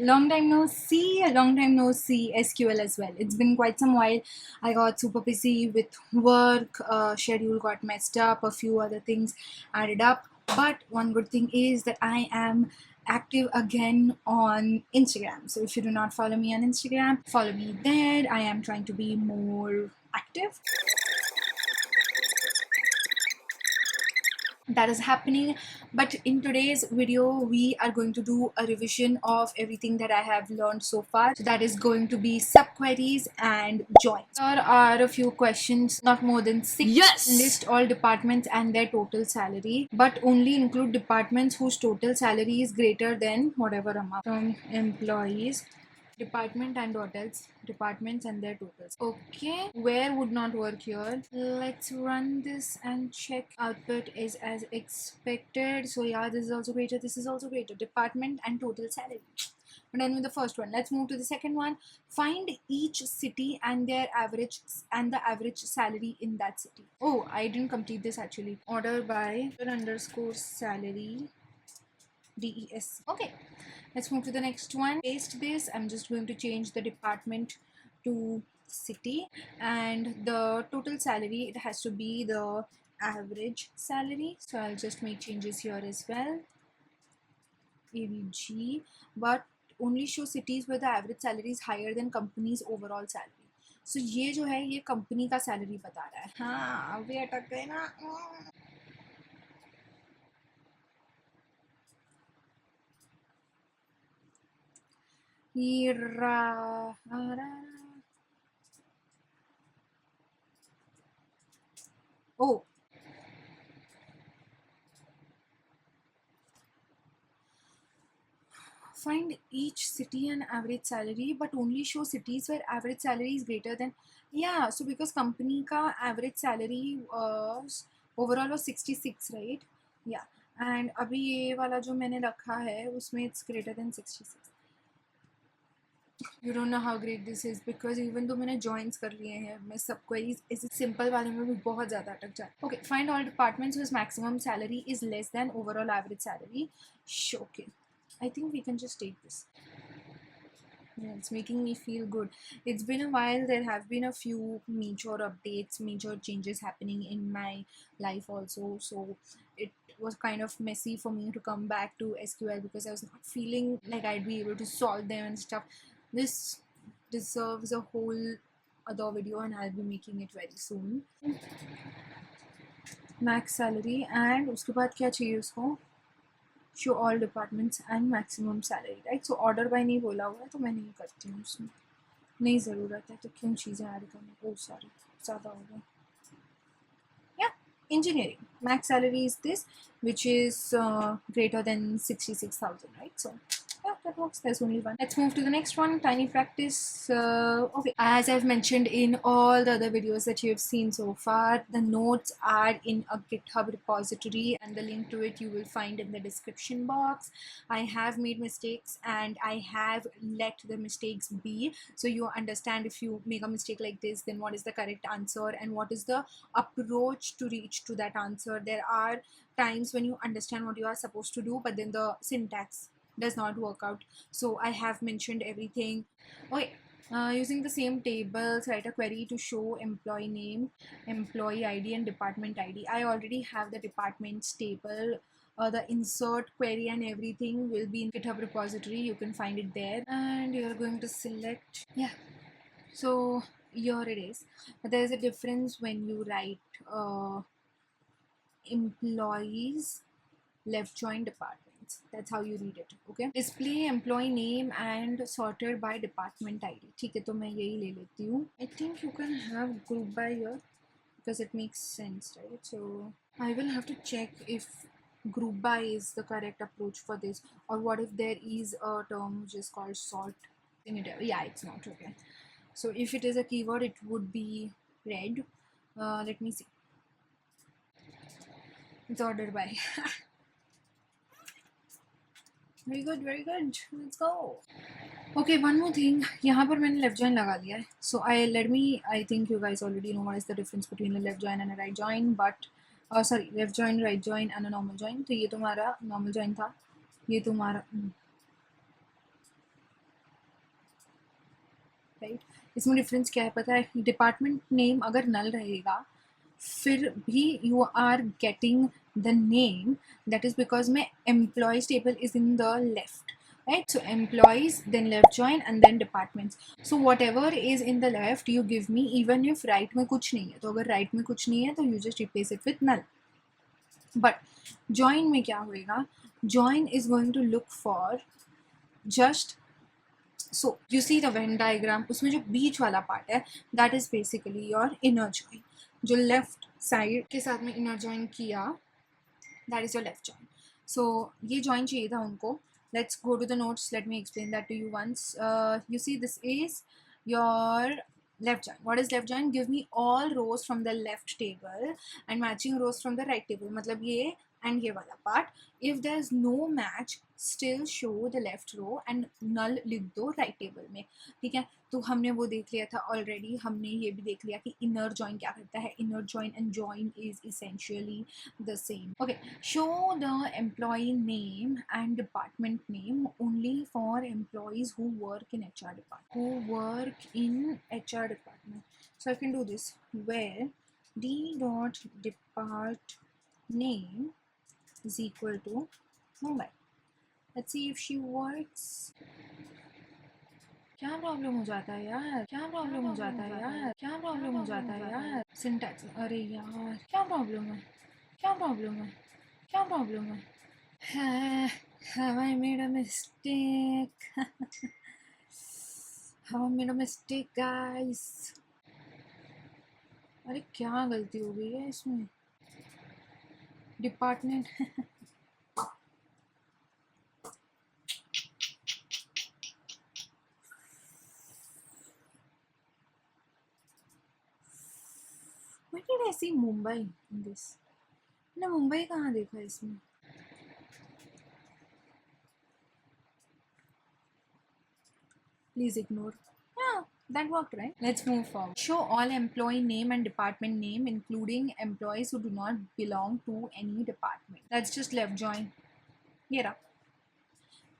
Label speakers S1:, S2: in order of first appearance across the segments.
S1: Long time no see, a long time no see SQL as well. It's been quite some while. I got super busy with work, schedule got messed up, a few other things added up. But one good thing is that I am active again on Instagram. So if you do not follow me on Instagram, follow me there. I am trying to be more active. That is happening, but in today's video we are going to do a revision of everything that I have learned so far. So that is going to be subqueries and joins. There are a few questions, not more than 6.
S2: Yes!
S1: List all departments and their total salary, but only include departments whose total salary is greater than whatever amount. From employees, department and what else, departments and their totals. Okay, where would not work here. Let's run this and check. Output is as expected. So yeah, this is also greater, this is also greater. Department and total salary. We're done with the first one. Let's move to the second one. Find each city and their average and the average salary in that city. Oh, I didn't complete this actually. Order by underscore salary DES. Okay, let's move to the next one. Paste this. I'm just going to change the department to city, and the total salary, it has to be the average salary. So I'll just make changes here as well. AVG, but only show cities where the average salary is higher than company's overall salary. So ये जो है ये company का salary बता रहा है. हाँ अभी अटक गए ना. Oh, find each city and average salary, but only show cities where average salary is greater than. Yeah, so because company ka average salary was overall was 66, right? Yeah, and अभी ये वाला जो मैंने रखा है उसमें it's greater than 66. You don't know how great this is because even though मैंने joins कर लिए हैं, मैं सब queries इस simple वाले में भी बहुत ज़्यादा अटक जाता. Okay, find all departments whose maximum salary is less than overall average salary. Okay, I think we can just take this. Yeah, it's making me feel good. It's been a while. There have been a few major updates, major changes happening in my life also. So it was kind of messy for me to come back to SQL because I was not feeling like I'd be able to solve them and stuff. This deserves a whole other video and I'll be making it very soon. Max salary and उसके बाद क्या चाहिए उसको? Show all departments and maximum salary, right? So order by नहीं बोला हुआ है तो मैं नहीं करती हूँ उसमें, नहीं ज़रूरत है तो क्यों चीज़ें ऐड करनी. ओ सॉरी, ज़्यादा हो गया. Yeah, engineering max salary is this, which is greater than 66,000, right? So yeah, that works. There's only one. Let's move to the next one. Tiny practice. Okay, as I've mentioned in all the other videos that you have seen so far, the notes are in a GitHub repository and the link to it you will find in the description box. I have made mistakes and I have let the mistakes be, so you understand if you make a mistake like this, then what is the correct answer and what is the approach to reach to that answer. There are times when you understand what you are supposed to do, but then the syntax does not work out. So I have mentioned everything. Okay, using the same tables, write a query to show employee name, employee ID and department ID. I already have the departments table. The insert query and everything will be in GitHub repository. You can find it there, and you're going to select. Yeah, so here it is. But there's a difference when you write employees left join departments. That's how you read it. Okay, display employee name and sorted by department ID. ठीक है, तो मैं यही ले लेती हूँ. I think you can have group by here because it makes sense, right? So I will have to check if group by is the correct approach for this, or what if there is a term which is called sort. Yeah, it's not. Okay, so if it is a keyword it would be red. Let me see. It's ordered by. Very good, very good. Let's go. Okay, one more thing. यहाँ पर मैंने left join लगा दिया है. So I think you guys already know what is the difference between a left join and a right join. But sorry, left join, right join and a normal join. तो ये तुम्हारा normal join था. ये तुम्हारा right. इसमें difference क्या है पता है? डिपार्टमेंट नेम अगर नल रहेगा फिर भी you are getting the name, that is because my employees table is in the left, right? So employees, then left join, and then departments. So whatever is in the left you give me, even if right में कुछ नहीं है. तो अगर right में कुछ नहीं है तो you just replace it with null. But join में क्या होएगा? Join is going to look for just, so you see the Venn diagram, उसमें जो बीच वाला पार्ट है that is basically your inner join. जो लेफ्ट साइड के साथ में इनर जॉइन किया that is your left join. So ये join चाहिए था उनको. Let's go to the notes. Let me explain that to you once. You see this is your left join. What is left join? Give me all rows from the left table and matching rows from the right table. मतलब ये and ये वाला part. If there is no match, still show the left row and null लिख दो right table में. ठीक है? तो हमने वो देख लिया था ऑलरेडी. हमने ये भी देख लिया कि inner join क्या करता है. Inner join and join is essentially the same. Okay, show the employee name and department name only for employees who work in HR department. So I can do this where d dot depart name is equal to Mumbai. Let's see if she works. क्या problem हो जाता है यार? क्या problem हो जाता है यार? क्या प्रॉब्लम हो जाता है यार? सिंटैक्स. अरे यार क्या प्रॉब्लम है? क्या प्रॉब्लम है? क्या प्रॉब्लम है? Have I made a mistake? Have I made a mistake, guys? अरे क्या गलती हो गई है इसमें? Department Why did I see Mumbai in this? मैंने मुंबई कहाँ देखा इसमें? Please ignore. Yeah, that worked, right? Let's move forward. Show all employee name and department name, including employees who do not belong to any department. That's just left join. ये रहा.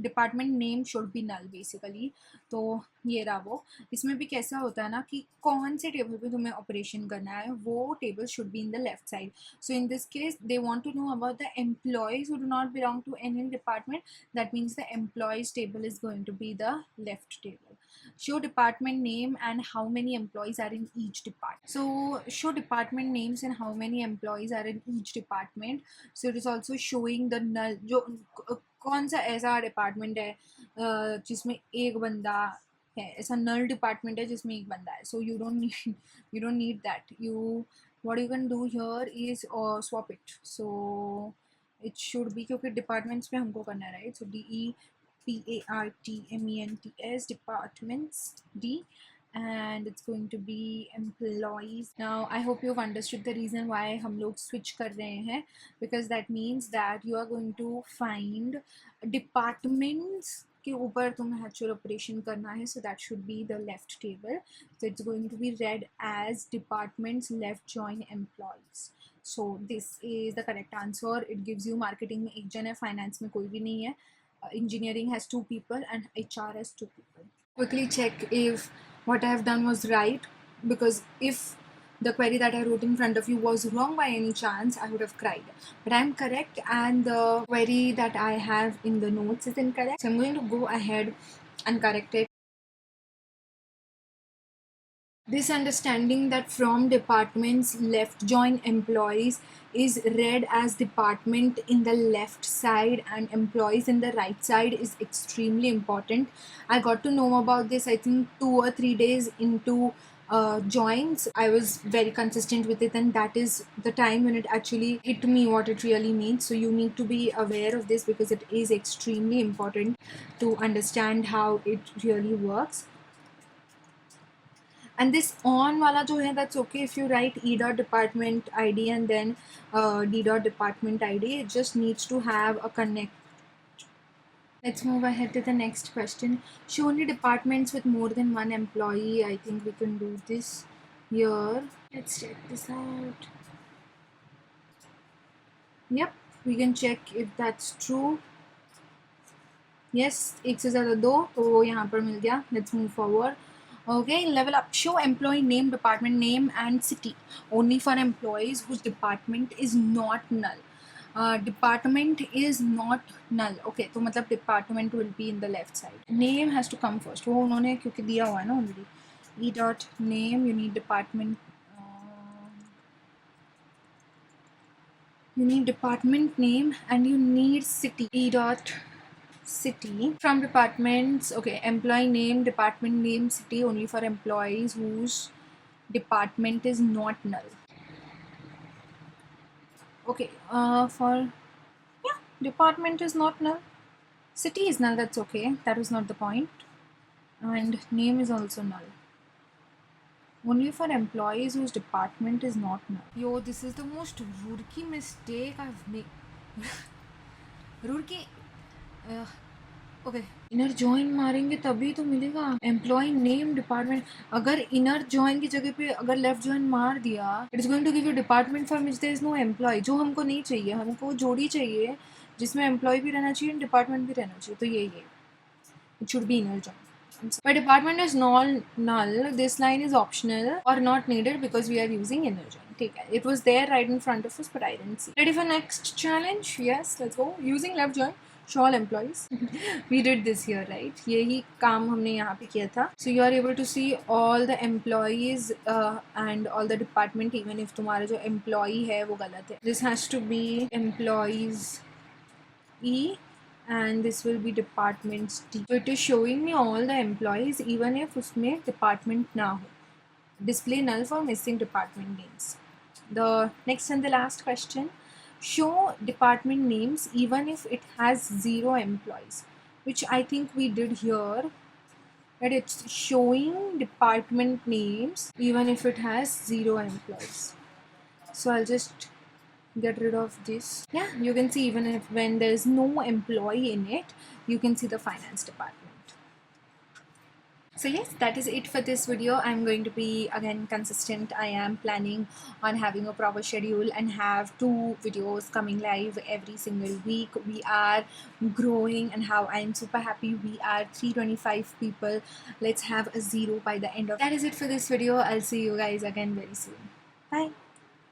S1: Department name should be null basically. तो ये रहा वो. इसमें भी कैसा होता है ना कि कौन से टेबल पे तुम्हें ऑपरेशन करना है वो table should be in the left side. So in this case they want to know about the employees who do not belong to any department. That means the employees table is going to be the left table. Show department name and how many employees are in each department. So show department names and how many employees are in each department. So it is also showing the null. जो कौन सा ऐसा department है जिसमें एक बंदा है. ऐसा नल डिपार्टमेंट है जिसमें एक बंदा है. So you don't need that. You what you can do here is swap it. So it should be क्योंकि डिपार्टमेंट्स पे हमको करना है right. So DEPARTMENTS departments D, and it's going to be employees. Now I hope you've understood the reason why हम लोग switch कर रहे हैं, because that means that you are going to find departments के ऊपर तुम्हें actual operation करना है. So that should be the left table. So it's going to be read as departments left join employees. So this is the correct answer. It gives you marketing में एक जन है, finance में कोई भी नहीं है, engineering has 2 people and HR has 2 people. Quickly check if what I have done was right, because if the query that I wrote in front of you was wrong by any chance, I would have cried. But I'm correct and the query that I have in the notes is incorrect. So I'm going to go ahead and correct it. This understanding that from departments left join employees is read as department in the left side and employees in the right side is extremely important. I got to know about this I think 2 or 3 days into joins. I was very consistent with it, and that is the time when it actually hit me what it really means. So you need to be aware of this because it is extremely important to understand how it really works. And this on wala jo hai, that's okay if you write e dot department id and then d dot department id. It just needs to have a connect. Let's move ahead to the next question. Show only departments with more than one employee. I think we can do this here. Let's check this out. Yep, we can check if that's true. Yes, एक से ज़्यादा 2 तो यहाँ पर मिल गया. Let's move forward. Okay, level up. Show employee name, department name, and city only for employees whose department is not null. Department is not null. Okay, तो मतलब department will be in the left side. Name has to come first. वो उन्होंने क्योंकि दिया हुआ है ना already. E dot name, you need department. You need department name and you need city. E dot city from departments. Okay, employee name, department name, city only for employees whose department is not null. Okay, for yeah, department is not null. City is null. That's okay. That was not the point. And name is also null. Only for employees whose department is not null. Yo, this is the most rookie mistake I've made. Rookie. Okay inner join मारेंगे तभी तो मिलेगा employee name department अगर inner join की जगह पे अगर left join मार दिया it is going to give you department for which there is no employee जो हमको नहीं चाहिए हमको जोड़ी चाहिए जिसमें एम्प्लॉय भी रहना चाहिए डिपार्टमेंट भी रहना चाहिए तो यही है it should be inner join But department is null. This line is optional or not needed because we are using inner join. ठीक है. It was there right in front of us, but I didn't see. Ready for next challenge? Yes, let's go. Using left join. Show all employees. We did this here, right? यही काम हमने यहाँ पे किया था. So you are able to see all the employees and all the department, even if तुम्हारा जो employee है वो गलत है. This has to be employees E. And this will be departments D. So it is showing me all the employees even if उसमें department ना हो. Display null for missing department names. The next and the last question. Show department names even if it has 0 employees, which I think we did here. That it's showing department names even if it has 0 employees. So I'll just get rid of this. Yeah, you can see even if when there's no employee in it, you can see the finance department. So yes, that is it for this video. I'm going to be again consistent. I am planning on having a proper schedule and have 2 videos coming live every single week. We are growing and how I'm super happy. We are 325 people. Let's have a 0 by the end of. That is it for this video. I'll see you guys again very soon. Bye.